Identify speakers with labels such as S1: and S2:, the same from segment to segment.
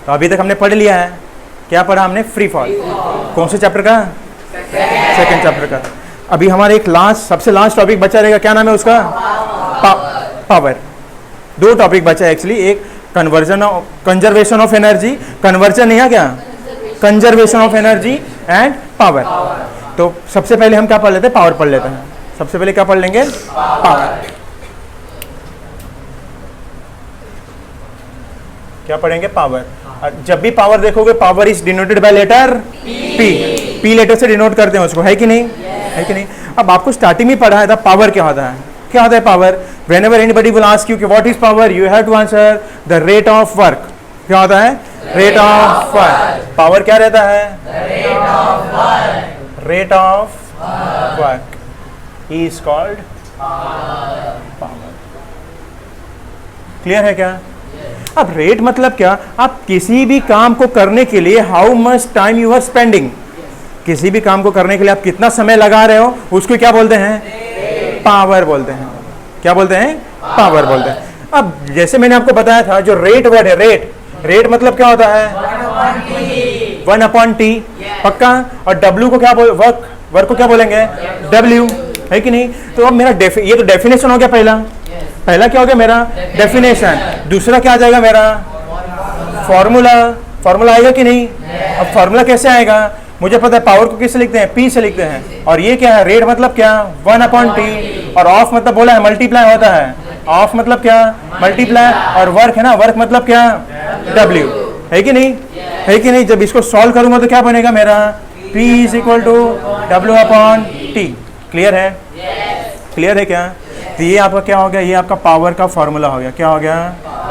S1: तो अभी तक हमने पढ़ लिया है, क्या पढ़ा हमने? Free fall. कौन से चैप्टर का? सेकेंड चैप्टर का। अभी हमारा एक सबसे लास्ट टॉपिक बचा रहेगा, क्या नाम है उसका? पावर। दो टॉपिक बचा है एक्चुअली, एक कंजर्वेशन ऑफ एनर्जी, कन्वर्जन नहीं है क्या, conservation of energy and power. तो सबसे पहले हम क्या पढ़ लेते हैं? पावर पढ़ लेते हैं। सबसे पहले क्या पढ़ लेंगे? पावर। क्या पढ़ेंगे? पावर। जब भी पावर देखोगे, power is denoted by letter P letter से डिनोट करते हैं उसको, है कि नहीं? है कि नहीं? अब आपको स्टार्टिंग में पढ़ा था पावर क्या होता है। क्या होता है power? Whenever anybody will ask you कि what is power, you have to answer the rate of work. क्या होता है? Rate of work. पावर क्या रहता है? Rate of work is called power. Clear है क्या? अब रेट मतलब क्या? आप किसी भी काम को करने के लिए how much time you are spending, किसी भी काम को करने के लिए आप कितना समय लगा रहे हो, उसको क्या बोलते हैं? पावर बोलते हैं। क्या बोलते हैं? पावर बोलते हैं। अब जैसे मैंने आपको बताया था, जो रेट वर्ड है, रेट मतलब क्या होता है? 1/T। पक्का? और W को क्या बोल, वर्क को क्या बोलेंगे? W, है कि नहीं? तो अब मेरा ये तो डेफिनेशन हो गया। पहला क्या हो गया मेरा? डेफिनेशन। दूसरा क्या आ जाएगा मेरा? फॉर्मूला आएगा कि नहीं? अब फॉर्मूला कैसे आएगा? मुझे पता है पावर को किससे लिखते हैं? P से लिखते हैं। और ये क्या है? रेट मतलब क्या? 1/T। और ऑफ मतलब बोला है मल्टीप्लाई होता है। ऑफ मतलब क्या? मल्टीप्लाई। और वर्क है ना, वर्क मतलब क्या? W, है कि नहीं? है कि नहीं? जब इसको सॉल्व करूंगा तो क्या बनेगा मेरा? P = W/T। क्लियर है? क्लियर है क्या? तो ये आपका क्या हो गया? ये आपका पावर का फॉर्मूला हो गया। क्या हो गया?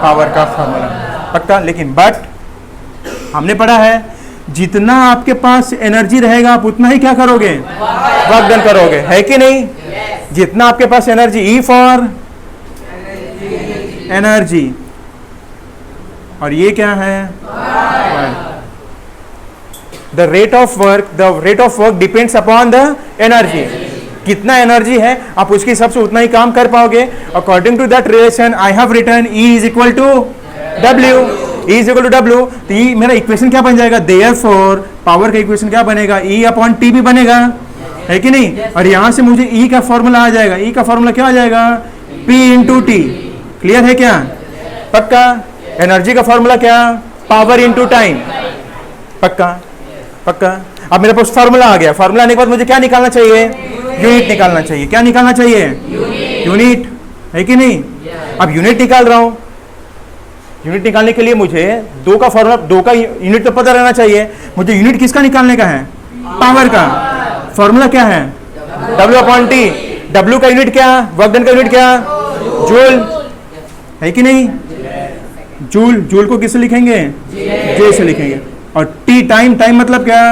S1: पावर का फॉर्मूला। पक्का? लेकिन बट हमने पढ़ा है, जितना आपके पास एनर्जी रहेगा आप उतना ही क्या करोगे? वर्क डन करोगे, है कि नहीं? जितना आपके पास एनर्जी, E फॉर एनर्जी, और ये क्या है? The rate of work depends upon the energy. कितना एनर्जी है आप उसके हिसाब से उतना ही काम कर पाओगे। According to that relation I have written E = W। E = W। तो ये मेरा इक्वेशन क्या बन जाएगा? देयरफॉर पावर का इक्वेशन क्या बनेगा? E/T भी बनेगा, है कि नहीं? और यहां से मुझे E का फॉर्मूला आ जाएगा। E का फॉर्मूला क्या आ जाएगा? P × T। क्लियर है क्या? पक्का? एनर्जी का फॉर्मूला क्या? Power × time. पक्का? अब मेरे पास फॉर्मूला आ गया। फॉर्मूला आने के बाद मुझे क्या निकालना चाहिए? यूनिट निकालना चाहिए। क्या निकालना चाहिए? यूनिट, है कि नहीं? अब यूनिट निकाल रहा हूं। यूनिट निकालने के लिए मुझे दो का यूनिट तो पता रहना चाहिए। मुझे यूनिट किसका निकालने का है? पावर का। फॉर्मूला क्या है? W/T। W का यूनिट क्या? वर्क डन का यूनिट क्या? जूल, है कि नहीं? जूल को किससे लिखेंगे? J से लिखेंगे। और T टाइम मतलब क्या?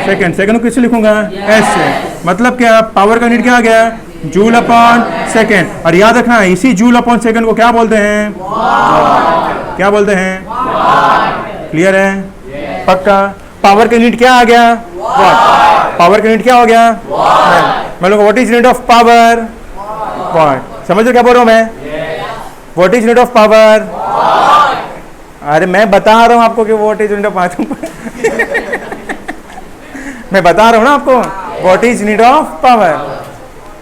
S1: सेकंड को किससे लिखूंगा? S से। मतलब क्या? पावर का यूनिट क्या आ गया? Joule/second। और याद रखना, इसी Joule/second को क्या बोलते हैं? क्या बोलते हैं? क्लियर है? पक्का? पावर का यूनिट क्या आ गया? वॉट। पावर का यूनिट क्या हो गया? मैं लोग what is unit of power? What. समझ रहे क्या बोल रहा हूं मैं? What is unit of power? अरे मैं बता रहा हूं आपको कि what is unit of power. मैं बता रहा हूं ना आपको what is unit of power.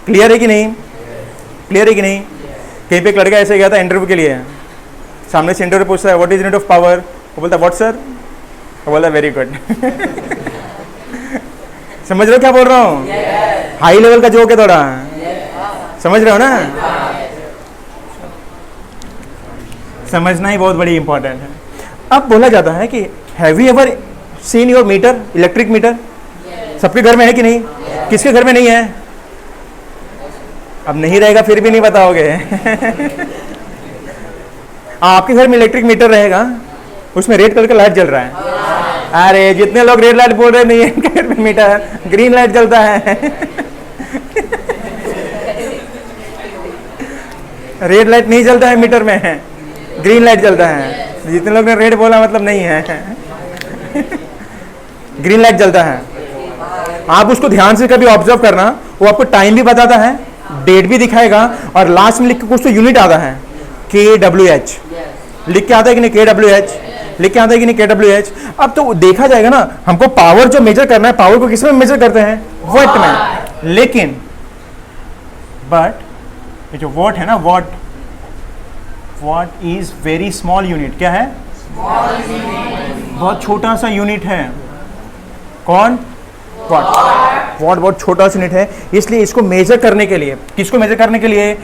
S1: Clear है कि नहीं? क्लियर है कि नहीं? कहीं पे एक लड़का ऐसे गया था इंटरव्यू के लिए, सामने से इंटरव्यू पूछता है what is unit of power? वो बोलता है व्हाट सर? वो बोलता है वेरी गुड। समझ रहे हो क्या बोल रहा हूँ? हाई लेवल का जोक है थोड़ा, समझ रहे हो ना? समझना ही बहुत बड़ी इंपॉर्टेंट है। अब बोला जाता है कि have you ever seen your meter, electric meter? सबके घर में है कि नहीं? किसके घर में नहीं है? अब नहीं रहेगा फिर भी नहीं बताओगे। आपके घर में इलेक्ट्रिक मीटर रहेगा, उसमें रेड कलर का लाइट जल रहा है। अरे जितने लोग रेड लाइट बोल रहे नहीं है घर में मीटर, ग्रीन लाइट जलता है। रेड लाइट नहीं जलता है मीटर में, ग्रीन लाइट जलता है। जितने लोग ने रेड बोला मतलब नहीं है। ग्रीन लाइट जलता है। आप उसको ध्यान से कभी ऑब्जर्व करना, वो आपको टाइम भी बताता है, डेट भी दिखाएगा, और लास्ट में लिख के कुछ तो यूनिट आता है KWH लिख के आता है कि नहीं? KWH लिख के आता है कि नहीं kWh। अब तो देखा जाएगा ना, हमको पावर जो मेजर करना है, पावर को किस में मेजर करते हैं, वॉट में। लेकिन बट ये जो वॉट है ना, what is very small unit. क्या है, बहुत छोटा सा यूनिट है। कौन, वॉट। वॉट बहुत छोटा सा यूनिट है, इसलिए इसको मेजर करने के लिए, किसको मेजर करने के लिए,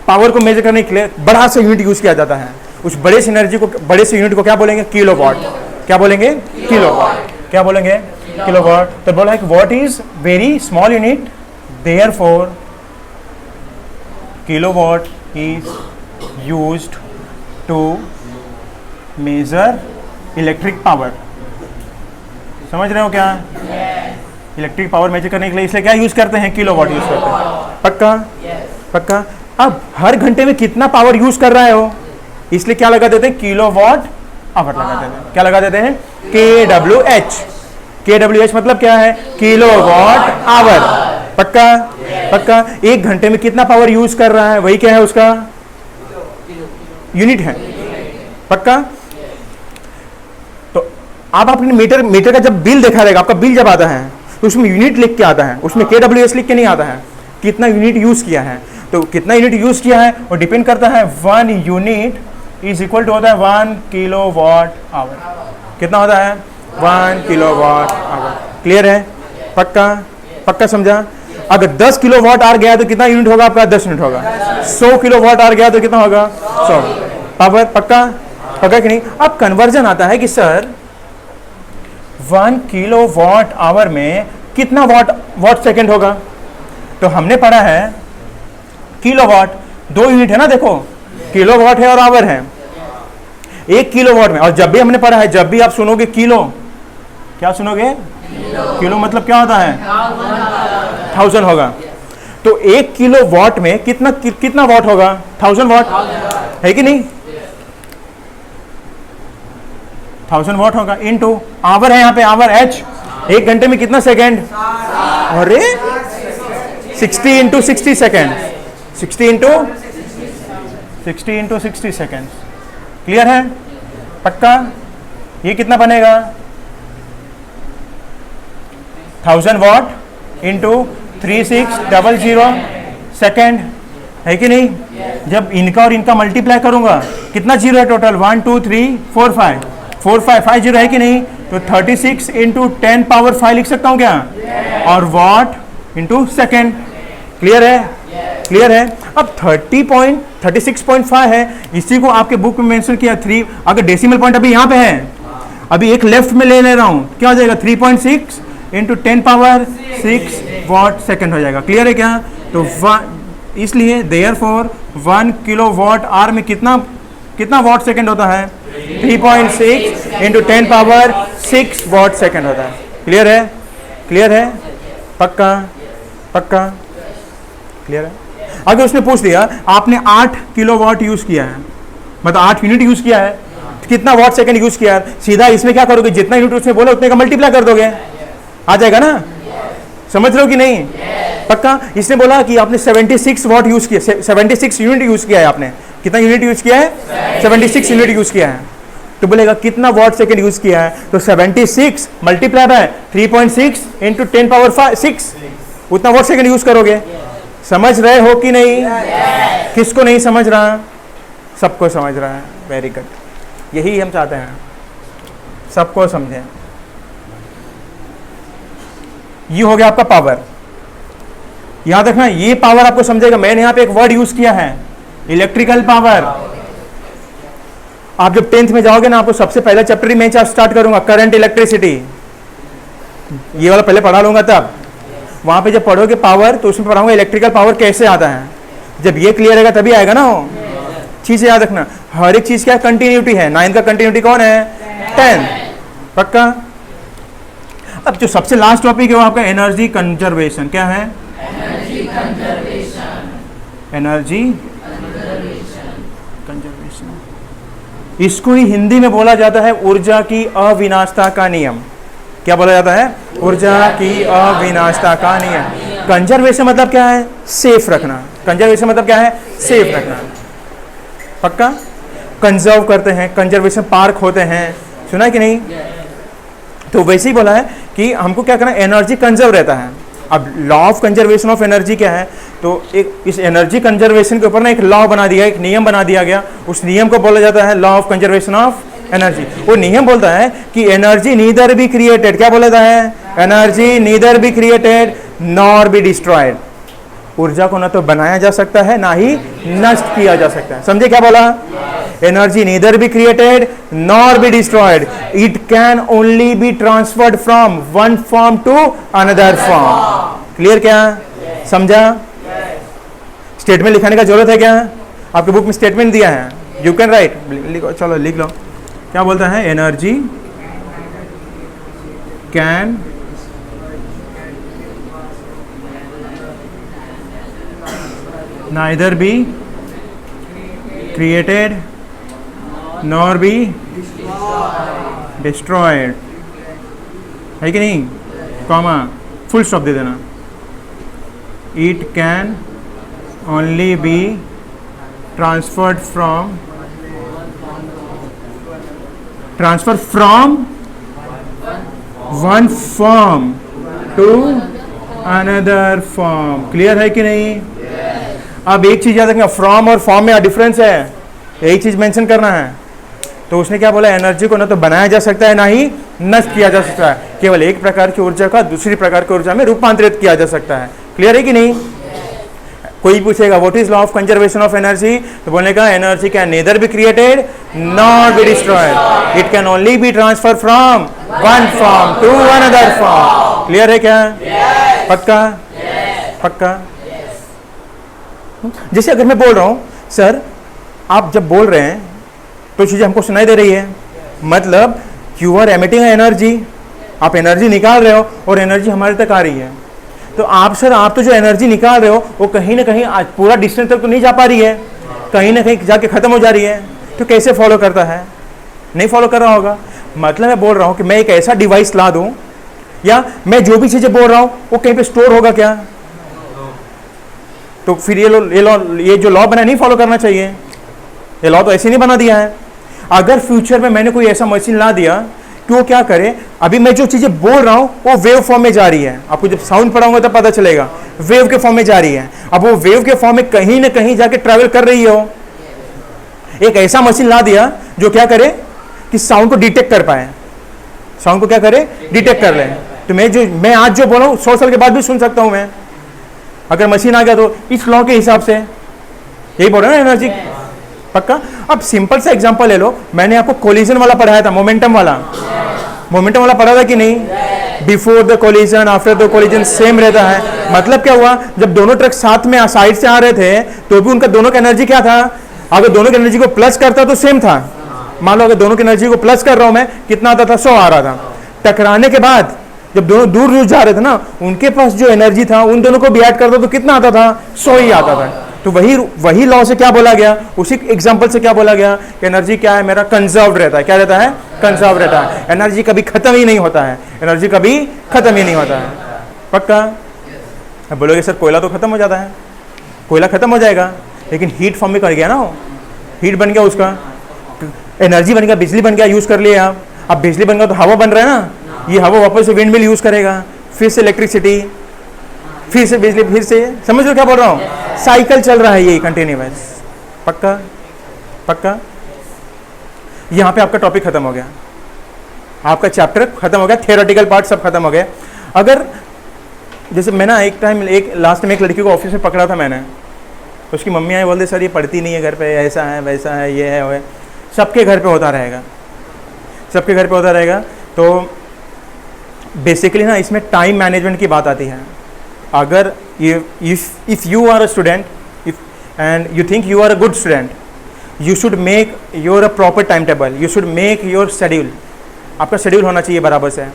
S1: पावर को मेजर करने के लिए बड़ा सा यूनिट यूज किया जाता है। उस बड़े से एनर्जी को, बड़े से यूनिट को क्या बोलेंगे, किलोवाट। क्या बोलेंगे, किलोवाट। क्या बोलेंगे, किलोवाट। तो बोला है कि watt is very small unit, therefore kilowatt is used to measure electric power. समझ रहे हो क्या, इलेक्ट्रिक पावर मेजर करने के लिए इसलिए क्या यूज करते हैं, किलोवाट यूज करते हैं। पक्का, पक्का। अब हर घंटे में कितना पावर यूज कर रहा है वो, इसलिए क्या लगा देते हैं, किलोवाट आवर लगा देते हैं। क्या लगा देते हैं, kWh। kWh मतलब क्या है, किलोवाट आवर। पक्का, पक्का। एक घंटे में कितना पावर यूज कर रहा है, वही क्या है, उसका यूनिट है। पक्का। तो आप अपने मीटर का जब बिल देखा रहेगा, आपका बिल जब आता है तो उसमें यूनिट लिख के आता है, उसमें kWh लिख के नहीं आता है, कितना यूनिट यूज किया है। तो कितना यूनिट यूज किया है वो डिपेंड करता है, 1 यूनिट इज इक्वल टू होता है 1 किलोवाट आवर। कितना होता है, 1 किलोवाट आवर। क्लियर है, पक्का, पक्का समझा। अगर 10 किलोवाट आवर गया तो कितना यूनिट होगा आपका, 10 यूनिट होगा। 100 किलोवाट आवर गया तो कितना होगा, 100 पावर। पक्का, पक्का कि नहीं। अब कन्वर्जन आता है कि सर 1 किलोवाट आवर में कितना वाट सेकेंड होगा। तो हमने पढ़ा है किलोवाट, 2 यूनिट है ना, देखो किलोवाट है और आवर है। 1 किलोवाट में, और जब भी हमने पढ़ा है, जब भी आप सुनोगे किलो, क्या सुनोगे, किलो मतलब क्या होता है, 1000 होगा। तो 1 किलोवाट में कितना वाट होगा, 1000 वाट है कि नहीं, 1000 वाट होगा। इनटू आवर है, यहाँ पे आवर h, 1 घंटे में कितना सेकेंड, अरे 60 into 60 second, 60 into 60 second. Clear है, पक्का। ये कितना बनेगा, 1000 वाट इंटू 3600 सेकेंड, है कि नहीं। जब इनका और इनका मल्टीप्लाई करूंगा, कितना जीरो है टोटल, 1 2 3 4 5 4 5 5 जीरो है कि नहीं। तो 36 इंटू 10 पावर 5 लिख सकता हूं क्या, और वाट इंटू सेकेंड। क्लियर है, क्लियर है। अब 36.5 है, इसी को आपके बुक में मेंशन किया 3। अगर डेसिमल पॉइंट अभी यहाँ पे है, अभी एक लेफ्ट में ले रहा हूँ, क्या हो जाएगा, 3.6 इंटू 10 पावर 6 वाट सेकेंड हो जाएगा। क्लियर है क्या। तो इसलिए देयरफॉर 1 किलोवाट आवर में कितना वाट सेकेंड होता है, 3.6 इंटू 10 पावर 6 वाट सेकेंड होता है। क्लियर है, क्लियर है, पक्का, पक्का, क्लियर है। अगर उसने पूछ दिया आपने 8 किलोवाट यूज किया है, मतलब 8 यूनिट यूज किया है, तो कितना वाट सेकंड यूज किया है, सीधा इसमें क्या करोगे, जितना यूनिट उसने बोला उतने का मल्टीप्लाई कर दोगे, आ जाएगा ना। समझ रहे हो कि नहीं, पक्का। इसने बोला कि आपने 76 वाट यूज किया, 76 यूनिट यूज किया है आपने, कितना यूनिट यूज किया है, 76 यूनिट यूज किया है। तो बोलेगा कितना वाट सेकंड यूज किया है, तो 76 मल्टीप्लाई बाय 3.6 इंटू 10 पावर 6, उतना वाट सेकंड यूज करोगे। समझ रहे हो कि नहीं, किसको नहीं समझ रहा, सबको समझ रहा है, वेरी गुड। यही हम चाहते हैं, सबको समझें। ये हो गया आपका पावर। याद रखना, ये पावर आपको समझेगा। मैंने यहां पे एक वर्ड यूज किया है, इलेक्ट्रिकल पावर। आप जब 10th में जाओगे ना, आपको सबसे पहला चैप्टर ही मैं स्टार्ट करूंगा, करंट इलेक्ट्रिसिटी। ये वाला पहले पढ़ा लूंगा, तब वहां पे जब पढ़ोगे पावर, तो उसमें पढ़ाऊंगा इलेक्ट्रिकल पावर कैसे आता है। जब ये क्लियर रहेगा तभी आएगा ना वो चीज़। याद रखना, हर एक चीज क्या कंटिन्यूटी है। 9 का कंटिन्यूटी कौन है, 10, पक्का। अब जो सबसे लास्ट टॉपिक है वो आपका एनर्जी कंजर्वेशन। क्या है, एनर्जी कंजर्वेशन। इसको ही हिंदी में बोला जाता है ऊर्जा की अविनाशता का नियम। क्या बोला जाता है, ऊर्जा की अविनाशता का नियम। कंजर्वेशन मतलब क्या है, सेफ रखना। कंजर्वेशन मतलब क्या है, सेफ रखना, पक्का। कंजर्व करते हैं, कंजर्वेशन पार्क होते हैं, सुना है कि नहीं? तो वैसे ही बोला है कि हमको क्या करना है, एनर्जी कंजर्व रहता है। अब law of conservation of energy क्या है, तो एक इस एनर्जी कंजर्वेशन के ऊपर ना एक लॉ बना दिया, एक नियम बना दिया गया, उस नियम को बोला जाता है law of conservation of energy. वो नियम बोलता है कि एनर्जी नीदर बी क्रिएटेड, क्या बोलता है, energy neither be created nor be destroyed. ऊर्जा को ना तो बनाया जा सकता है ना ही नष्ट किया जा सकता है। समझे क्या बोला? Energy neither be created nor be destroyed, it can only be transferred from one form to another form. Clear क्या? समझा? स्टेटमेंट लिखाने का जरूरत है क्या? आपके बुक में स्टेटमेंट दिया है, यू कैन राइट, चलो लिख लो। क्या बोलता है? Energy can neither be created nor be destroyed, है कि नहीं? कॉमा, फुल स्टॉप दे देना। It can only be transferred from one form to another form। Clear है कि नहीं? अब एक चीज याद रखना, फ्रॉम और फॉर्म में डिफरेंस है, यही चीज मेंशन करना है। तो उसने क्या बोला, एनर्जी को ना तो बनाया जा सकता है ना ही नष्ट किया जा सकता है, केवल एक प्रकार की ऊर्जा का दूसरी प्रकार की ऊर्जा में रूपांतरित किया जा सकता है। क्लियर है कि नहीं? कोई पूछेगा what is law of conservation of energy, तो बोलने का energy can neither be created not be destroyed, it can only be transfer from one form to another form. Clear है क्या? पक्का? पक्का? जैसे अगर मैं बोल रहा हूं सर, आप जब बोल रहे हैं तो चीजें हमको सुनाई दे रही है, मतलब यू आर एमिटिंग एनर्जी, आप एनर्जी निकाल रहे हो और एनर्जी हमारे तक आ रही है। तो आप सर, आप तो जो एनर्जी निकाल रहे हो वो कहीं ना कहीं आज पूरा डिस्टेंस तक तो नहीं जा पा रही है, कहीं ना कहीं जाके खत्म हो जा रही है। तो कैसे फॉलो करता है? नहीं फॉलो कर रहा होगा। मतलब मैं बोल रहा हूं कि मैं एक ऐसा डिवाइस ला दूं, या मैं जो भी चीजें बोल रहा हूं वो कहीं पे स्टोर होगा क्या? तो फिर ये जो लॉ बना नहीं फॉलो करना चाहिए। ये लॉ तो ऐसे नहीं बना दिया है। अगर फ्यूचर में मैंने कोई ऐसा मशीन ला दिया कि वो क्या करे, अभी मैं जो चीजें बोल रहा हूं वो वेव फॉर्म में जा रही है, आपको जब साउंड पढ़ाऊंगा तब पता चलेगा, वेव के फॉर्म में जा रही है। अब वो वेव के फॉर्म में कहीं ना कहीं जाके ट्रैवल कर रही हो, एक ऐसा मशीन ला दिया जो क्या करे कि साउंड को डिटेक्ट कर पाए, साउंड को क्या करे, डिटेक्ट कर ले। तो मैं आज जो बोल रहा हूं 100 साल के बाद भी सुन सकता हूं मैं, अगर मशीन आ गया तो इस लॉ के हिसाब से। यही बोल रहे हैं ना एनर्जी? पक्का? अब सिंपल सा एग्जांपल ले लो, मैंने आपको कोलिजन वाला पढ़ाया था, मोमेंटम वाला पढ़ा था कि नहीं? Before the collision, after the collision same रहता है। मतलब क्या हुआ, जब दोनों ट्रक साथ में साइड से आ रहे थे तो भी उनका दोनों का एनर्जी क्या था? अगर दोनों की एनर्जी को प्लस करता तो सेम था। मान लो अगर दोनों की एनर्जी को प्लस कर रहा हूं मैं, कितना आता था? 100 आ रहा था। टकराने के बाद जब दोनों दूर दूर जा रहे थे ना, उनके पास जो एनर्जी था उन दोनों को भी ऐड करता तो कितना आता था? 100 ही आता था। तो वही लॉ से क्या बोला गया, उसी एग्जांपल से क्या बोला गया कि एनर्जी क्या है, मेरा कंजर्व रहता है। क्या रहता है? कंजर्व रहता है। एनर्जी कभी खत्म ही नहीं होता है, एनर्जी कभी खत्म ही नहीं होता है। पक्का? अब बोलोगे सर कोयला तो खत्म हो जाता है, कोयला खत्म हो जाएगा, लेकिन हीट फॉर्म में कर गया ना, वो हीट बन गया, उसका एनर्जी बन गया, बिजली बन गया, यूज कर लिया आप। अब बिजली बन गया तो हवा बन रहा है ना, ये हवा वापस से विंड मिल यूज करेगा, फिर से इलेक्ट्रिसिटी, फिर से बिजली, फिर से, समझ लो क्या बोल रहा हूँ? साइकिल चल रहा है ये कंटिन्यूअस। पक्का? पक्का? यहाँ पे आपका टॉपिक खत्म हो गया, आपका चैप्टर खत्म हो गया, थियोरेटिकल पार्ट सब खत्म हो गया। अगर जैसे मैं ना एक टाइम लास्ट में एक लड़की को ऑफिस में पकड़ा था मैंने, तो उसकी मम्मी आई, बोलते सर ये पढ़ती नहीं है घर पे, ऐसा है वैसा है, ये है वो है। सबके घर पे होता रहेगा, सबके घर पे होता रहेगा। तो बेसिकली ना इसमें टाइम मैनेजमेंट की बात आती है। अगर if you are a student, and you think you are a good student, you should make your a proper time table, you should make your schedule. आपका शेड्यूल होना चाहिए बराबर से।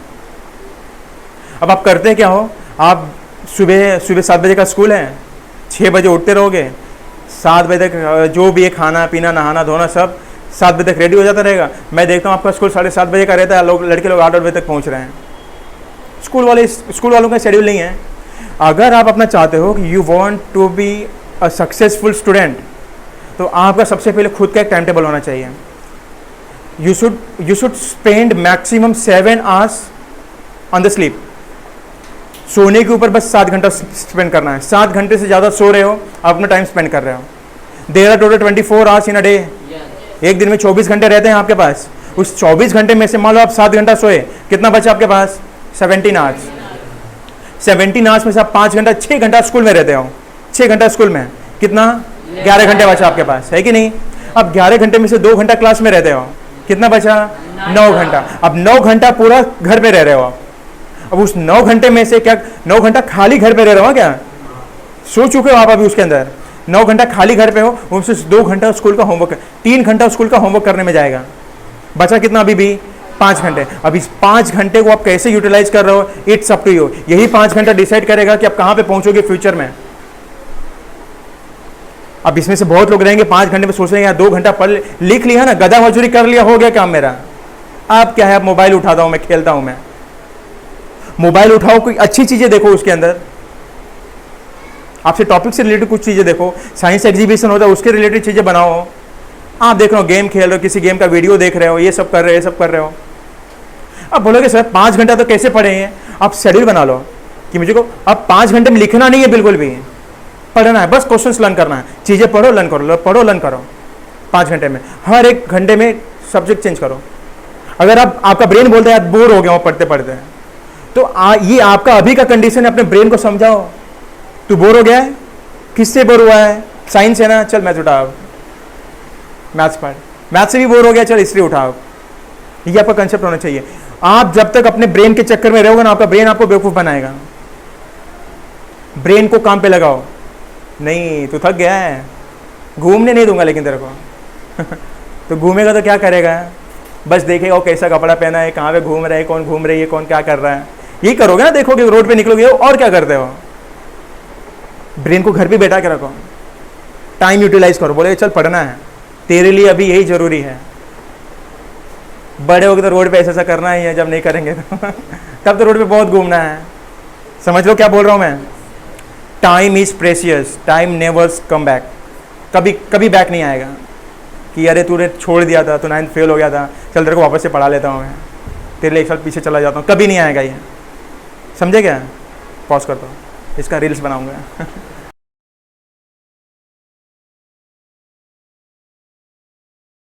S1: अब आप करते क्या हो, आप सुबह 7 बजे का स्कूल है, 6 बजे उठते रहोगे, 7 बजे तक जो भी है खाना पीना नहाना धोना सब 7 बजे तक रेडी हो जाता रहेगा। मैं देखता हूँ आपका स्कूल 7:30 बजे का रहता है, लड़के लोग 8 बजे तक पहुँच रहे हैं। स्कूल वालों का शेड्यूल नहीं है। अगर आप अपना चाहते हो कि you want to be a successful student, तो आपका सबसे पहले खुद का एक टाइम टेबल होना चाहिए. You should spend maximum 7 hours on the sleep. सोने के ऊपर बस 7 घंटा स्पेंड करना है. 7 घंटे से ज़्यादा सो रहे हो, आप अपना टाइम स्पेंड कर रहे हो. There are total 24 hours in a day. एक दिन में 24 घंटे रहते हैं आपके पास. उस 24 घंटे में से मान लो आप 7 घंटा सोए, कितना बचा आपके पास? 17 आवर्स. 17 आवर्स में से आप 5 घंटा 6 घंटा स्कूल में रहते हो. 6 घंटा स्कूल में, कितना? 11 घंटे बचा आपके पास, है कि नहीं? अब 11 घंटे में से 2 घंटा क्लास में रहते हो, कितना बचा? 9 घंटा. अब 9 घंटा पूरा घर पे रह रहे हो आप. अब उस 9 घंटे में से क्या 9 घंटा खाली घर पे रह रहे हो? क्या सो चुके हो आप अभी उसके अंदर? 9 घंटा खाली घर पे हो, उससे 2 घंटा स्कूल का होमवर्क, 3 घंटा स्कूल का होमवर्क करने में जाएगा. बचा कितना अभी भी? 5 घंटे. अब इस 5 घंटे को आप कैसे यूटिलाइज कर रहे हो, इट्स अप टू यू. यही 5 घंटा डिसाइड करेगा कि आप कहाँ पे पहुंचोगे फ्यूचर में. अब इसमें से बहुत लोग रहेंगे 5 घंटे में सोच रहे हैं यार 2 घंटा पढ़ लिख लिया ना, गधा मजूरी कर लिया, हो गया काम मेरा. आप क्या है, आप मोबाइल उठाता हूं मैं, खेलता हूं मैं. मोबाइल उठाओ, कोई अच्छी चीजें देखो उसके अंदर, आपसे टॉपिक से रिलेटेड कुछ चीजें देखो. साइंस एग्जीबिशन होता है, उसके रिलेटेड चीजें बनाओ. आप देख रहे हो गेम खेल रहे हो, किसी गेम का वीडियो देख रहे हो, ये सब कर रहे हो, ये सब कर रहे हो. अब बोलोगे सर 5 घंटा तो कैसे पढ़े हैं? आप शेड्यूल बना लो कि मुझे को अब 5 घंटे में लिखना नहीं है, बिल्कुल भी पढ़ना है, बस क्वेश्चंस लर्न करना है. चीज़ें पढ़ो, लर्न करो, पढ़ो, लर्न करो. 5 घंटे में हर एक घंटे में सब्जेक्ट चेंज करो. अगर आप आपका ब्रेन बोलता है यार बोर हो गया हो पढ़ते पढ़ते, तो ये आपका अभी का कंडीशन है. अपने ब्रेन को समझाओ, तू बोर हो गया है, किससे बोर हुआ है? साइंस है ना, चल मैथ्स उठा, मैथ्स पढ़. मैथ्स से भी बोर हो गया, चल हिस्ट्री उठाओ. ये आपका कंसेप्ट होना चाहिए. आप जब तक अपने ब्रेन के चक्कर में रहोगे ना, आपका ब्रेन आपको बेवकूफ बनाएगा. ब्रेन को काम पे लगाओ. नहीं तू थक गया है, घूमने नहीं दूंगा लेकिन तेरे को तो घूमेगा तो क्या करेगा? बस देखेगा वो कैसा कपड़ा पहना है, कहाँ पे घूम रहा है, कौन घूम रही है, कौन क्या कर रहा है. यही करोगे ना, देखोगे रोड पे निकलोगे और क्या करते हो. ब्रेन को घर पे बैठा के रखो, टाइम यूटिलाइज करो. बोले चल पढ़ना है, तेरे लिए अभी यही जरूरी है. बड़े हो गए तो रोड पे ऐसा करना ही है, जब नहीं करेंगे तो तब तो रोड पे बहुत घूमना है. समझ लो क्या बोल रहा हूँ मैं. Time is precious, time नेवर्स come back. कभी कभी बैक नहीं आएगा कि अरे तूने छोड़ दिया था, तू 9th फेल हो गया था, चल तेरे को वापस से पढ़ा लेता हूँ मैं, तेरे लिए 1 साल पीछे चला जाता हूँ. कभी नहीं आएगा ये. समझे क्या? पॉज करता हूँ, इसका रील्स बनाऊंगा